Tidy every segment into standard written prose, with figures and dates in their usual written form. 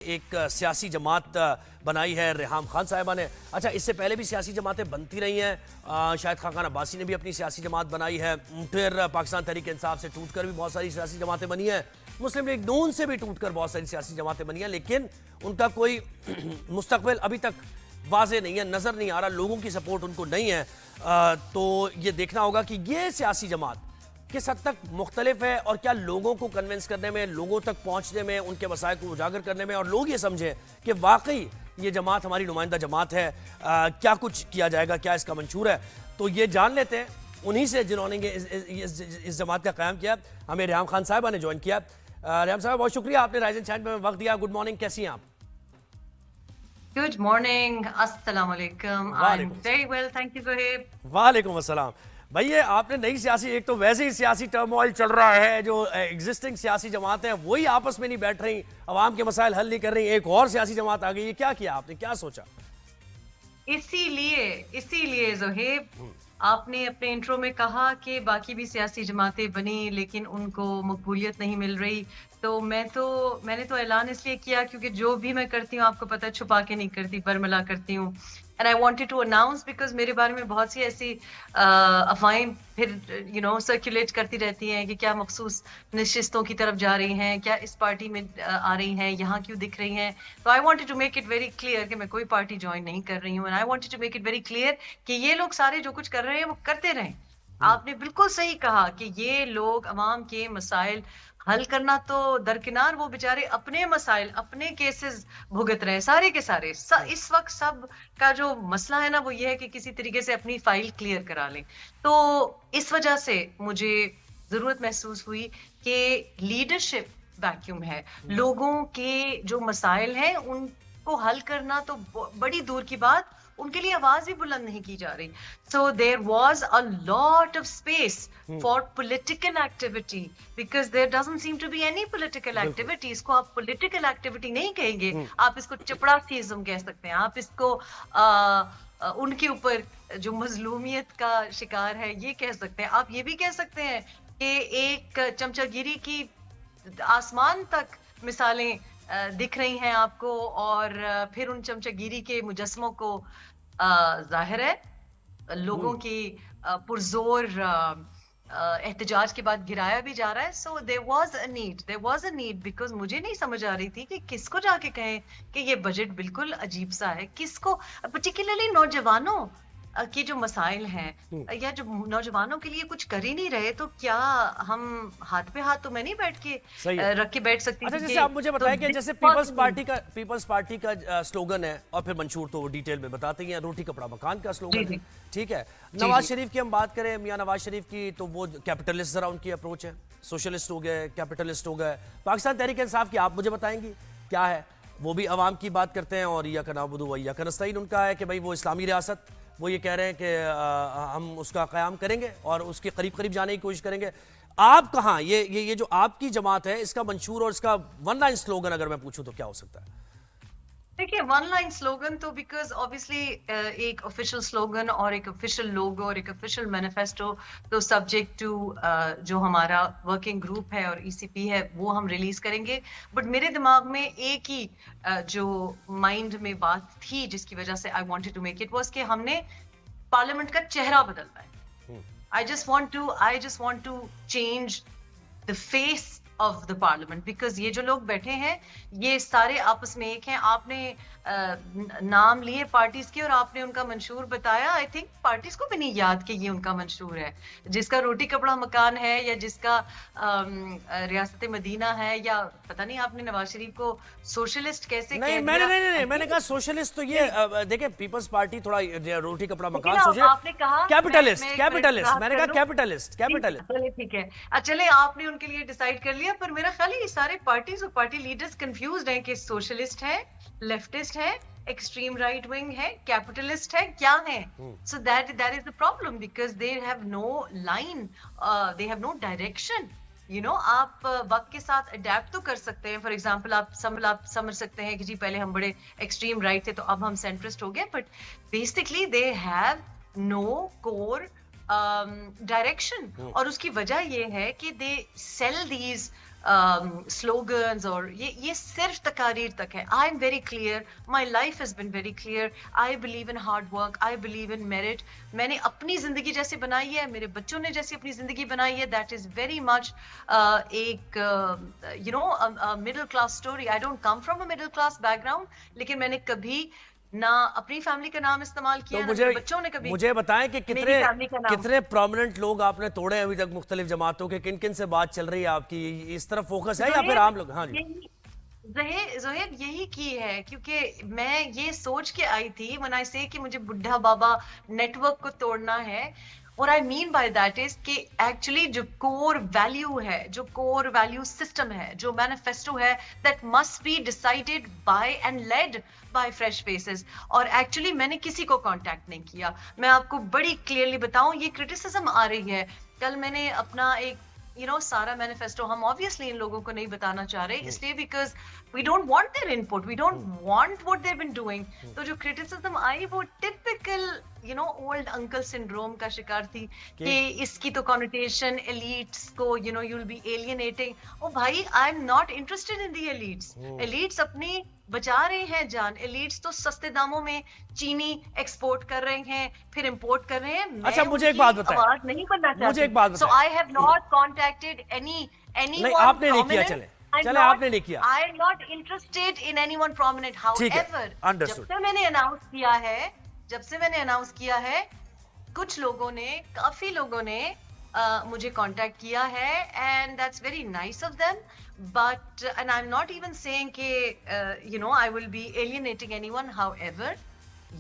ایک سیاسی جماعت بنائی ہے ریحام خان صاحبہ نے. اچھا اس سے پہلے بھی سیاسی جماعتیں بنتی رہی ہیں. شاہد خاقان عباسی نے بھی اپنی سیاسی جماعت بنائی ہے. پھر پاکستان تحریک انصاف سے ٹوٹ کر بھی بہت ساری سیاسی جماعتیں بنی ہیں. مسلم لیگ نون سے بھی ٹوٹ کر بہت ساری سیاسی جماعتیں بنی ہیں, لیکن ان کا کوئی مستقبل ابھی تک واضح نہیں ہے, نظر نہیں آ رہا, لوگوں کی سپورٹ ان کو نہیں ہے. تو یہ دیکھنا ہوگا کہ یہ سیاسی جماعت کس حد تک مختلف ہے اور کیا لوگوں کو کنونس کرنے میں, لوگوں تک پہنچنے میں, ان کے مسائل کو اجاگر کرنے میں اور لوگ یہ سمجھیں کہ واقعی یہ جماعت ہماری نمائندہ جماعت ہے, کیا کچھ کیا جائے گا, کیا اس کا منشور ہے. تو یہ جان لیتے ہیں انہی سے جنہوں نے اس جماعت کا قیام کیا. ہمیں ریحام خان صاحبہ نے جوائن کیا. ریحام صاحبہ بہت شکریہ, آپ نے رائز اینڈ شائن میں وقت دیا. گڈ مارننگ, کیسی ہیں آپ؟ Good morning. Assalamu alaikum. I'm very well, thank you, Zohaib. وعلیکم السلام. بھئی آپ نے نئی سیاسی, ایک تو ویسے ہی سیاسی ٹرموائل چل رہا ہے, جو ایگزسٹنگ سیاسی جماعتیں ہیں وہی آپس میں نہیں بیٹھ رہی, عوام کے مسائل حل نہیں کر رہی, ایک اور سیاسی جماعت آ گئی. یہ کیا کیا آپ نے, کیا سوچا؟ اسی لیے زہیب, آپ نے اپنے انٹرو میں کہا کہ باقی بھی سیاسی جماعتیں بنی لیکن ان کو مقبولیت نہیں مل رہی. تو میں نے تو اعلان اس لیے کیا کیونکہ جو بھی میں کرتی ہوں آپ کو پتہ, چھپا کے نہیں کرتی, برملا کرتی ہوں. And I wanted to announce because میرے بارے میں بہت سی ایسی افواہیں پھر سرکولیٹ کرتی رہتی ہیں کہ کیا مخصوص نشستوں کی طرف جا رہی ہیں, کیا اس پارٹی میں آ رہی ہیں, یہاں کیوں دکھ رہی ہیں. تو I wanted to make it very clear کہ میں کوئی پارٹی جوائن نہیں کر رہی ہوں. And I wanted to make it very clear کہ یہ لوگ سارے جو کچھ کر رہے ہیں وہ کرتے رہیں. آپ نے بالکل صحیح کہا کہ یہ لوگ عوام کے مسائل حل کرنا تو درکنار, وہ بیچارے اپنے مسائل, اپنے کیسز بھگت رہے ہیں سارے کے سارے. اس وقت سب کا جو مسئلہ ہے نا وہ یہ ہے کہ کسی طریقے سے اپنی فائل کلیئر کرا لیں. تو اس وجہ سے مجھے ضرورت محسوس ہوئی کہ لیڈرشپ ویکیوم ہے, لوگوں کے جو مسائل ہیں ان کو حل کرنا تو بڑی دور کی بات, ان کے لیے آواز بھی بلند نہیں کی جا رہی. So there was a lot of space for political activity because there doesn't seem to be any political activity. اس کو آپ political activity نہیں کہیں گے, آپ اس کو چپڑاسیزم کہہ سکتے ہیں, آپ اس کو ان کے اوپر جو مظلومیت کا شکار ہے یہ کہہ سکتے ہیں. آپ یہ بھی کہہ سکتے ہیں کہ ایک چمچہ گیری کی آسمان تک مثالیں دکھ رہی ہیں آپ کو, اور پھر ان چمچہ گیری کے مجسموں کو ظاہر ہے لوگوں کی پرزور احتجاج کے بعد گرایا بھی جا رہا ہے. So there was a need because مجھے نہیں سمجھ آ رہی تھی کہ کس کو جا کے کہیں کہ یہ بجٹ بالکل عجیب سا ہے, کس کو, پرٹیکولرلی نوجوانوں کی جو مسائل ہیں یا جو نوجوانوں کے لیے کچھ کر ہی نہیں رہے, تو کیا ہم ہاتھ پہ ہاتھ تو میں نہیں بیٹھ کے رکھ کے بیٹھ سکتی. اچھا جیسے آپ مجھے بتائیں کہ جیسے پیپلز پارٹی کا سلوگن ہے, اور پھر منشور تو ڈیٹیل میں بتاتے ہیں, روٹی کپڑا مکان کا سلوگن ہے, ٹھیک ہے. نواز شریف کی ہم بات کریں, میاں نواز شریف کی, تو وہ کیپٹلسٹ ذرا ان کی اپروچ ہے, سوشلسٹ ہو گئے, کیپٹلسٹ ہو گئے. پاکستان تحریک انصاف کی آپ مجھے بتائیں گی کیا ہے؟ وہ بھی عوام کی بات کرتے ہیں, اور ایاک نعبد و ایاک نستعین ان کا ہے کہ بھائی وہ اسلامی ریاست, وہ یہ کہہ رہے ہیں کہ ہم اس کا قیام کریں گے اور اس کے قریب قریب جانے کی کوشش کریں گے. آپ کہاں, یہ جو آپ کی جماعت ہے, اس کا منشور اور اس کا ون لائن سلوگن اگر میں پوچھوں تو کیا ہو سکتا ہے؟ دیکھیے ون لائن سلوگن تو بیکاز اوبیسلی ایک آفیشیل سلوگن اور ایک آفیشیل لوگو اور ایک آفیشیل مینیفیسٹو تو سبجیکٹ ٹو جو ہمارا ورکنگ گروپ ہے اور ای سی پی ہے وہ ہم ریلیز کریں گے. بٹ میرے دماغ میں ایک ہی جو مائنڈ میں بات تھی جس کی وجہ سے I wanted to make it was کہ ہم نے پارلیمنٹ کا چہرہ بدلنا ہے. I just want to change the face of the parliament because یہ جو لوگ بیٹھے ہیں یہ سارے آپس میں ایک ہیں. آپ نے نام لیے پارٹیز کے اور آپ نے ان کا منشور بتایا. آئی تھنک پارٹیز کو بھی نہیں یاد کہ یہ ان کا منشور ہے, جس کا روٹی کپڑا مکان ہے یا جس کا ریاست مدینہ ہے, یا پتہ نہیں آپ نے نواز شریف کو سوشلسٹ کیسے کہہ دیا. نہیں, میں نے کہا سوشلسٹ تو یہ دیکھیں پیپلز پارٹی تھوڑا روٹی کپڑا مکان آپ نے کہا کیپٹلسٹ, میں نے کہا کیپٹلسٹ. چلے ٹھیک ہے, چلے آپ نے ان کے لیے ڈیسائیڈ کر لیا, پر میرا خیال ہے یہ سارے پارٹیز اور پارٹی لیڈرز کنفیوزڈ ہیں کہ سوشلسٹ ہے, لیفٹسٹ ہے, ایکسٹریم رائٹ ونگ ہے, کیپٹلسٹ ہے, کیا ہے. So that is the problem because they have no line, they have no direction. آپ وقت کے ساتھ اڈیپٹ تو کر سکتے ہیں. فار ایگزامپل آپ سمجھ سکتے ہیں کہ جی پہلے ہم بڑے ایکسٹریم رائٹ تھے تو اب ہم سینٹرسٹ ہو گئے, but basically they have no core direction. اور اس کی وجہ یہ ہے کہ دے سیل دیز slogans اور یہ صرف تقاریر تک ہے. I am very clear, my life has been very clear. I believe in hard work, I believe in merit. میں نے اپنی زندگی جیسے بنائی ہے, میرے بچوں نے جیسے اپنی زندگی بنائی ہے, that is very much ایک middle class story. I don't come from a middle class background, لیکن میں نے کبھی نہ اپنی فیملی کا نام استعمال کیا, نہ میرے بچوں نے کبھی. مجھے بتائیں کہ کتنے پرومیننٹ لوگ آپ نے توڑے ہیں ابھی تک مختلف جماعتوں کے, کن کن سے بات چل رہی ہے آپ کی, اس طرف فوکس ہے یا پھر عام لوگ؟ ہاں جی زہیب یہی کی ہے, کیونکہ میں یہ سوچ کے آئی تھی when I say کہ مجھے بڈھا بابا نیٹ ورک کو توڑنا ہے. What I mean by that is کہ ایکچولی جو کور ویلیو ہے, جو کور ویلیو سسٹم ہے, جو مینیفیسٹو ہے, that must be decided by and led by fresh faces. اور ایکچولی میں نے کسی کو کانٹیکٹ نہیں کیا. میں آپ کو بڑی کلیئرلی بتاؤں, یہ کرٹیسزم آ رہی ہے. کل میں نے اپنا ایک سارا مینیفیسٹو ہم obviously ان لوگوں کو نہیں بتانا چاہ رہے, اس لیے because we don't want their input, we don't want what they've been doing. تو جو criticism آئی وہ typical old uncle syndrome کا شکار تھی کہ اس کی تو connotation elites کو you'll be alienating. بھائی I'm not interested in the elites. elites اپنی بچا رہے ہیں جان. elites تو سستے داموں میں چینی ایکسپورٹ کر رہے ہیں, پھر امپورٹ کر رہے ہیں. اچھا مجھے ایک بات بتائیں, آواز نہیں بننا چاہتی. مجھے ایک بات بتائیں. So I have not contacted anyone آپ نے نہیں کیا, prominent. چلے آپ نے نہیں کیا. I am not interested in anyone prominent. However, جب سے میں نے اناؤنس کیا ہے, کچھ لوگوں نے, کافی لوگوں نے مجھے کانٹیکٹ کیا ہے, and that's very nice of them. But and I'm not even saying کہ I will be alienating anyone. However,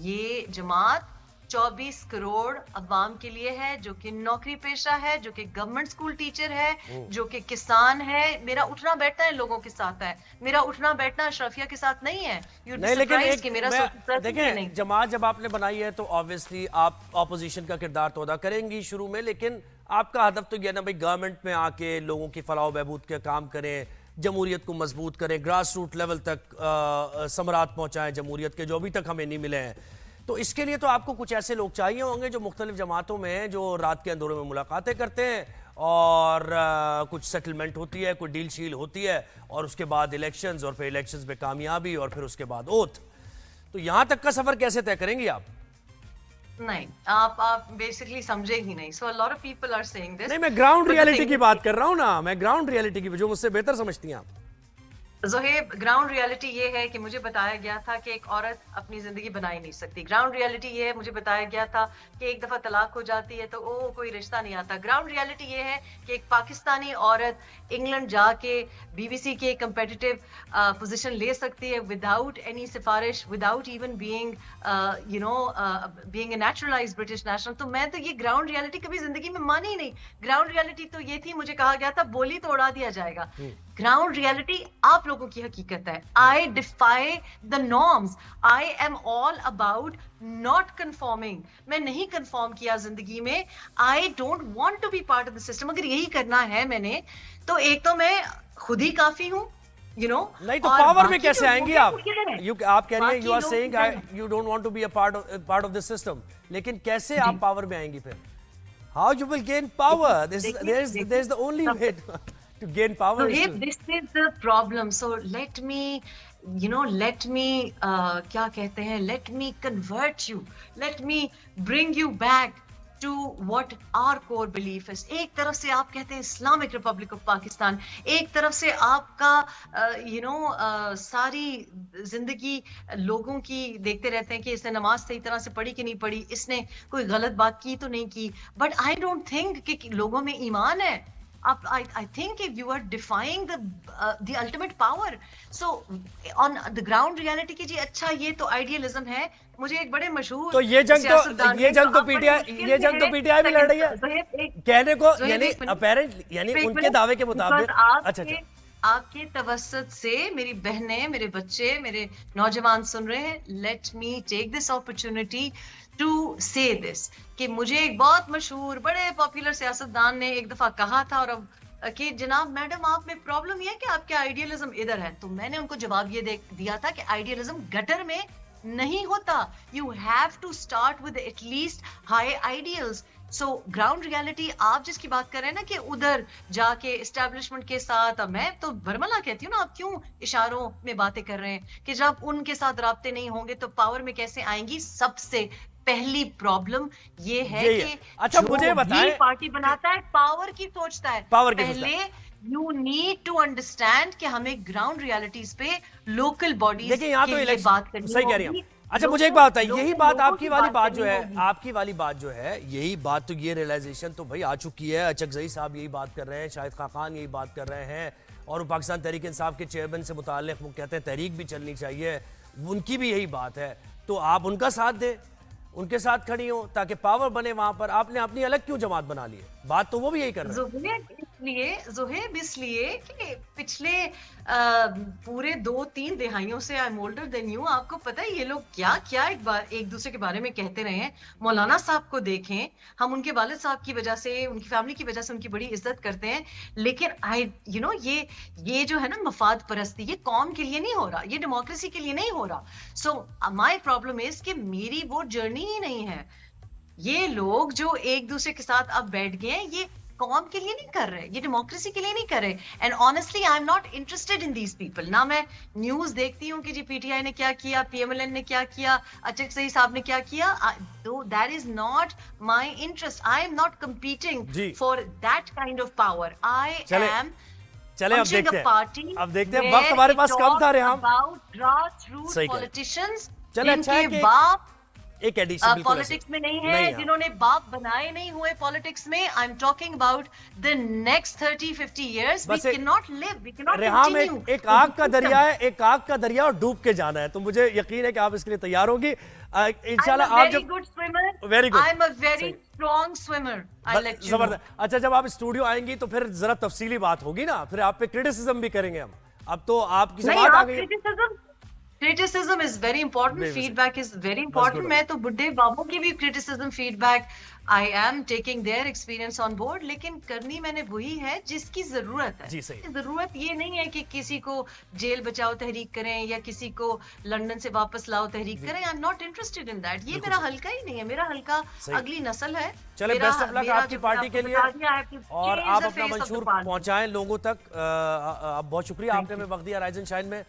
یہ جماعت 24 کروڑ عوام کے لیے ہے, جو کہ نوکری پیشہ ہے, جو کہ گورنمنٹ اسکول ٹیچر ہے, جو کہ کسان ہے. میرا اٹھنا بیٹھنا ان لوگوں کے ساتھ ہے, میرا اٹھنا بیٹھنا اشرفیہ کے ساتھ نہیں ہے. نہیں لیکن دیکھیں, جماعت جب آپ نے بنائی ہے تو obviously آپ اپوزیشن کا کردار تو ادا کریں گی شروع میں, لیکن آپ کا ہدف تو یہ نا بھائی گورنمنٹ میں آ کے لوگوں کی فلاح و بہبود کے کام کریں, جمہوریت کو مضبوط کریں, گراس روٹ لیول تک ثمرات پہنچائیں جمہوریت کے جو ابھی تک ہمیں نہیں ملے ہیں. تو اس کے لیے تو آپ کو کچھ ایسے لوگ چاہیے ہوں گے جو مختلف جماعتوں میں ہیں, جو رات کے اندھیروں میں ملاقاتیں کرتے ہیں اور کچھ سیٹلمنٹ ہوتی ہے, کوئی ڈیل شیل ہوتی ہے, اور اس کے بعد الیکشنز, اور پھر الیکشنز میں کامیابی, اور پھر اس کے بعد اوتھ. تو یہاں تک کا سفر کیسے طے کریں گی آپ؟ نہیں, آپ بیسکلی سمجھے ہی نہیں. سو a lot of people are saying this. نہیں, میں گراؤنڈ ریالٹی کی بات کر رہا ہوں نا, میں گراؤنڈ ریالٹی کی, جو مجھ سے بہتر سمجھتی ہیں آپ. زہیب, گراؤنڈ ریالٹی یہ ہے کہ مجھے بتایا گیا تھا کہ ایک عورت اپنی زندگی بنا ہی نہیں سکتی. گراؤنڈ ریالٹی یہ ہے, مجھے بتایا گیا تھا کہ ایک دفعہ طلاق ہو جاتی ہے تو کوئی رشتہ نہیں آتا. گراؤنڈ ریالٹی یہ ہے کہ ایک پاکستانی عورت انگلینڈ جا کے BBC کے کمپیٹیٹیو پوزیشن لے سکتی ہے وداؤٹ اینی سفارش, without even being a naturalised British national. تو میں تو یہ گراؤنڈ ریالٹی کبھی زندگی میں مانی ہی نہیں. گراؤنڈ ریالٹی تو یہ تھی, مجھے کہا گیا تھا بولی تو اڑا دیا جائے گا. گراؤنڈ ریالٹی آپ لوگوں کی حقیقت ہے. I defy the norms. I am all about not conforming. میں نہیں کنفارم کیا زندگی میں. I don't want to be part of the system. اگر یہی کرنا ہے میں نے, تو ایک تو میں خود ہی کافی ہوں, نہیں تو پاور میں کیسے آئیں گی آپ؟ آپ کہہ رہی ہیں you are saying you don't want to be a part of this system. لیکن کیسے آپ پاور میں آئیں گی پھر؟ How you will gain power? There's the only way to gain power. So this is the problem. So let me کیا کہتے ہیں, let me convert you, let me bring you back to what our core belief is. ایک طرف سے آپ کہتے ہیں Islamic republic of Pakistan, ایک طرف سے آپ کا ساری زندگی لوگوں کی دیکھتے رہتے ہیں کہ اس نے نماز صحیح طرح سے پڑھی کہ نہیں پڑھی, اس نے کوئی غلط بات کی تو نہیں کی. بٹ I don't think کہ لوگوں میں ایمان ہے. I think if you are defying the ultimate power. So on the ground reality کی جی اچھا یہ تو idealism ہے. مجھے ایک بڑے مشہور تو یہ جنگ تو پی ٹی آئی بھی لڑ رہی ہے کہنے کو, یعنی اپیرنٹلی, یعنی ان کے دعوے کے مطابق. اچھا آپ کے توسط سے میری بہنیں, میرے بچے, میرے نوجوان سن رہے ہیں. Let me take this opportunity to say this کہ مجھے ایک بہت مشہور بڑے پاپولر سیاستدان نے ایک دفعہ کہا تھا, اور اب کہ جناب میڈم آپ میں پرابلم یہ ہے کہ آپ کے آئیڈیالزم ادھر ہے. تو میں نے ان کو جواب یہ دیا تھا کہ آئیڈیالزم گٹر میں نہیں ہوتا. You have to start with at least high ideals. So ground reality آپ جس کی بات کر رہے ہیں نا کہ ادھر جا کے اسٹیبلشمنٹ کے ساتھ, میں تو برملا کہتی ہوں نا, آپ کیوں اشاروں میں باتیں کر رہے ہیں کہ جب ان کے ساتھ رابطے نہیں ہوں گے تو پاور میں کیسے آئیں گی. سب سے پہلی پرابلم یہ ہے کہ اچھا مجھے بتائیں, پارٹی بناتا ہے پاور کی سوچتا ہے. پہلے یو نیڈ ٹو انڈرسٹینڈ کہ ہمیں گراؤنڈ ریالٹیز پہ لوکل باڈیز دیکھیں یہاں تو بات کرنی صحیح کہہ رہی ہیں. اچھا مجھے ایک بات بتائیں, یہی بات آپ کی والی بات جو ہے, آپ کی والی بات جو ہے, یہی بات تو یہ ریلائزیشن تو بھائی آ چکی ہے. اچکزئی صاحب یہی بات کر رہے ہیں, شاہد خاقان یہی بات کر رہے ہیں, اور پاکستان تحریک انصاف کے چیئرمین سے متعلق وہ کہتے ہیں تحریک بھی چلنی چاہیے, ان کی بھی یہی بات ہے. تو آپ ان کا ساتھ دیں, ان کے ساتھ کھڑی ہوں تاکہ پاور بنے وہاں پر. آپ نے اپنی الگ کیوں جماعت بنا لی ہے؟ بات تو وہ بھی یہی کر رہے ہیں. زہیب اس لیے کہ پچھلے پورے 2-3 دہائیوں سے I am older than you, آپ کو پتہ ہے یہ لوگ کیا کیا ایک دوسرے کے بارے میں کہتے رہے ہیں. مولانا صاحب کو دیکھیں, ہم ان کے والد صاحب کی وجہ سے, ان کی فیملی کی وجہ سے ان کی بڑی عزت کرتے ہیں, لیکن یہ جو ہے نا مفاد پرستی, یہ قوم کے لیے نہیں ہو رہا, یہ ڈیموکریسی کے لیے نہیں ہو رہا. سو مائی پرابلم از کہ میری وہ جرنی ہی نہیں ہے. یہ لوگ جو ایک دوسرے کے ساتھ اب بیٹھ گئے ہیں, یہ قوم کے لیے نہیں کر رہے, یہ ڈیموکریسی کے لیے نہیں کر رہے. And honestly I am not interested in these people. نہ میں نیوز دیکھتی ہوں کہ جی پی ٹی آئی نے کیا کیا, پی ایم ایل این نے کیا کیا, اچکزئی صاحب نے کیا کیا. That is not my interest. I am not competing for that kind of power. I am چلیں اب دیکھتے ہیں وقت ہمارے پاس کم تھا. ریحام چلیں اچھا ہے کہ ایک ایڈیشن پالیٹکس میں نہیں ہے, جنہوں نے باپ بنائے نہیں ہوئے پالیٹکس میں. I am talking about the next 30-50 years. We cannot live, we cannot Reham continue. ایک آگ کا دریا ہے, ایک آگ کا دریا اور ڈوب کے جانا ہے, تو مجھے یقین ہے کہ آپ اس کے لیے تیار ہوگی انشاءاللہ. آپ جب good swimmer, very good, I'm a very strong swimmer. I'll let you know. اچھا جب آپ اسٹوڈیو آئیں گی تو پھر ذرا تفصیلی بات ہوگی نا, پھر آپ پہ کرٹیسزم بھی کریں گے ہم. اب تو آپ کی جماعت آ گئی. Criticism is very important. Feedback is very important. میں تو بڈھے بابوں کی بھی criticism, feedback, I am taking their experience on board. لیکن کرنی میں نے وہی ہے جس کی ضرورت ہے. ضرورت یہ نہیں ہے کہ کسی کو جیل بچاؤ تحریک کریں یا کسی کو لندن سے واپس لاؤ تحریک کریں. I'm not interested in that. یہ میرا حلقہ ہی نہیں ہے. میرا حلقہ اگلی نسل ہے. چلے بیسٹ آف لک آپ کی پارٹی کے لیے, اور آپ اپنا منشور پہنچائیں لوگوں تک. بہت شکریہ آپ نے ہمیں وقت دیا رائز اینڈ شائن میں.